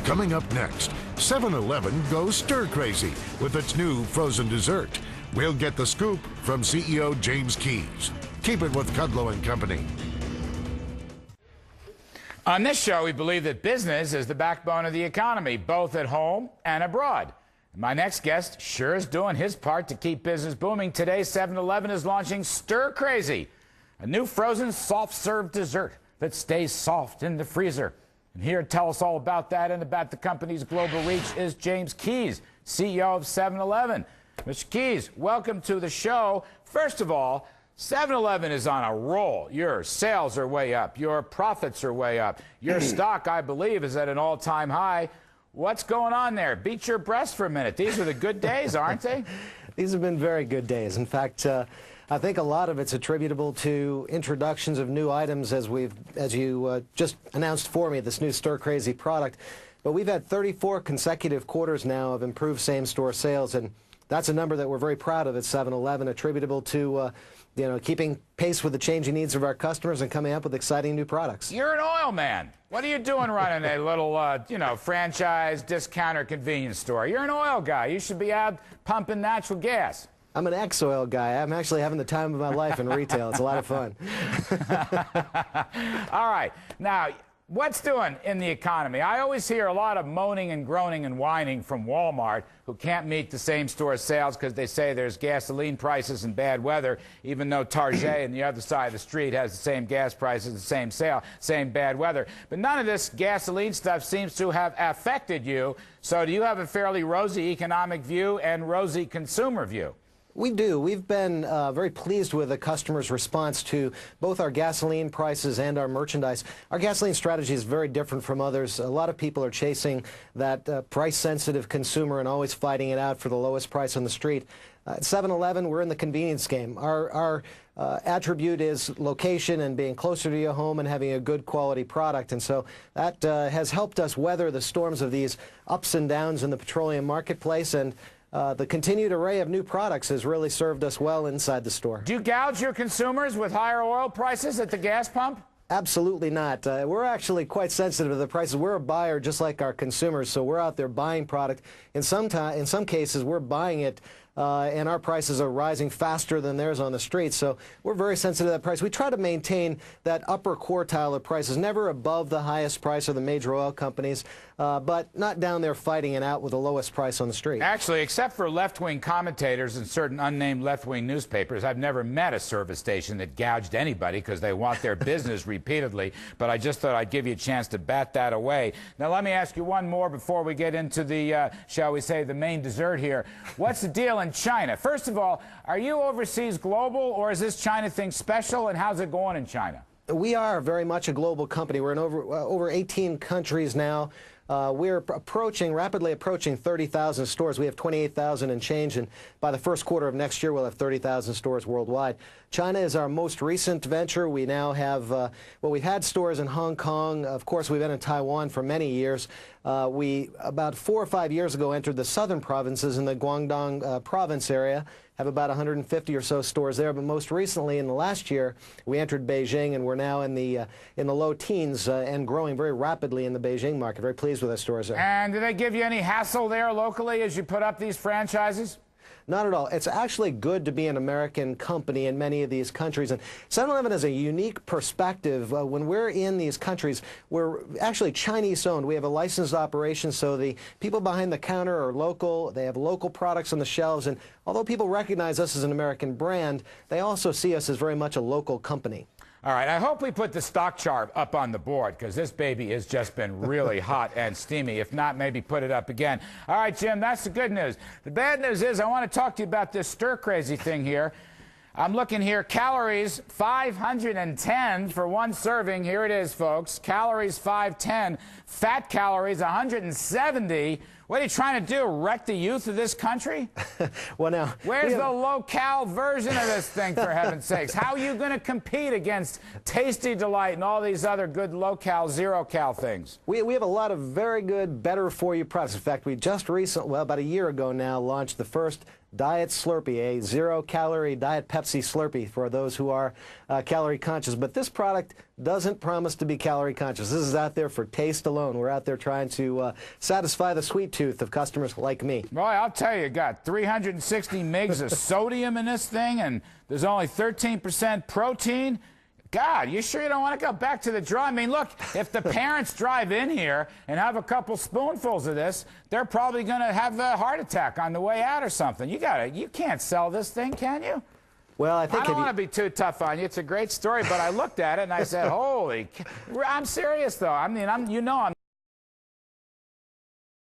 Coming up next, 7-Eleven goes stir crazy with its new frozen dessert. We'll get the scoop from CEO James Keyes. Keep it with Kudlow Company. On this show, we believe that business is the backbone of the economy, both at home and abroad. My next guest sure is doing his part to keep business booming. Today, 7-Eleven is launching Stir Crazy, a new frozen soft-serve dessert that stays soft in the freezer. And here to tell us all about that and about the company's global reach is James Keyes, CEO of 7-Eleven. Mr. Keyes, welcome to the show. First of all, 7-Eleven is on a roll. Your sales are way up. Your profits are way up. Your stock, I believe, is at an all-time high. What's going on there? Beat your breast for a minute. These are the good days, aren't they? These have been very good days. In fact, I think a lot of it's attributable to introductions of new items as you just announced for me, this new Stir Crazy product. But we've had 34 consecutive quarters now of improved same-store sales, and that's a number that we're very proud of at 7-Eleven, attributable to keeping pace with the changing needs of our customers and coming up with exciting new products. You're an oil man. What are you doing running a little, franchise discounter convenience store? You're an oil guy. You should be out pumping natural gas. I'm an ex-oil guy. I'm actually having the time of my life in retail. It's a lot of fun. All right. Now, what's doing in the economy? I always hear a lot of moaning and groaning and whining from Walmart, who can't meet the same store sales because they say there's gasoline prices and bad weather, even though Target on the other side of the street has the same gas prices, the same bad weather. But none of this gasoline stuff seems to have affected you. So do you have a fairly rosy economic view and rosy consumer view? We do. We've been very pleased with the customer's response to both our gasoline prices and our merchandise. Our gasoline strategy is very different from others. A lot of people are chasing that price-sensitive consumer and always fighting it out for the lowest price on the street. At 7-Eleven, we're in the convenience game. Our attribute is location and being closer to your home and having a good quality product. And so that has helped us weather the storms of these ups and downs in the petroleum marketplace. And the continued array of new products has really served us well inside the store. Do you gouge your consumers with higher oil prices at the gas pump? Absolutely not. We're actually quite sensitive to the prices. We're a buyer just like our consumers, so we're out there buying product. In some cases, we're buying it and our prices are rising faster than theirs on the street. So we're very sensitive to that price. We try to maintain that upper quartile of prices, never above the highest price of the major oil companies, but not down there fighting it out with the lowest price on the street. Actually, except for left-wing commentators and certain unnamed left-wing newspapers, I've never met a service station that gouged anybody because they want their business repeatedly. But I just thought I'd give you a chance to bat that away. Now, let me ask you one more before we get into the, shall we say, the main dessert here. What's the deal in China? First of all, are you overseas global, or is this China thing special, and how's it going in China? We are very much a global company. We're in over 18 countries now. We're rapidly approaching 30,000 stores. We have 28,000 and change, and by the first quarter of next year, we'll have 30,000 stores worldwide. China is our most recent venture. We now have, we've had stores in Hong Kong. Of course, we've been in Taiwan for many years. We, about 4 or 5 years ago, entered the southern provinces in the Guangdong province area, have about 150 or so stores there. But most recently, in the last year, we entered Beijing, and we're now in the low teens and growing very rapidly in the Beijing market. Very pleased with our stores there. And do they give you any hassle there locally as you put up these franchises? Not at all. It's actually good to be an American company in many of these countries. And 7-Eleven has a unique perspective. When we're in these countries, we're actually Chinese-owned. We have a licensed operation, so the people behind the counter are local. They have local products on the shelves. And although people recognize us as an American brand, they also see us as very much a local company. All right, I hope we put the stock chart up on the board because this baby has just been really hot and steamy. If not, maybe put it up again. All right, Jim, that's the good news. The bad news is I want to talk to you about this stir-crazy thing here. I'm looking here, calories 510 for one serving. Here it is, folks. Calories 510, fat calories 170. What are you trying to do, wreck the youth of this country? Well, now, where's the low-cal version of this thing, for heaven's sakes? How are you going to compete against Tasty Delight and all these other good low-cal, zero-cal things? We have a lot of very good, better-for-you products. In fact, we just recently, well, about a year ago now, launched the first Diet Slurpee, a zero-calorie Diet Pepsi Slurpee for those who are calorie conscious. But this product doesn't promise to be calorie conscious. This is out there for taste alone. We're out there trying to satisfy the sweet tooth of customers like me. Boy, I'll tell you, got 360 mgs of sodium in this thing, and there's only 13% protein. God, you sure you don't want to go back to the draw? I mean, look, if the parents drive in here and have a couple spoonfuls of this, they're probably going to have a heart attack on the way out or something. You can't sell this thing, can you? Well, I think I don't want to be too tough on you. It's a great story, but I looked at it and I said, holy, I'm serious though. I mean, I'm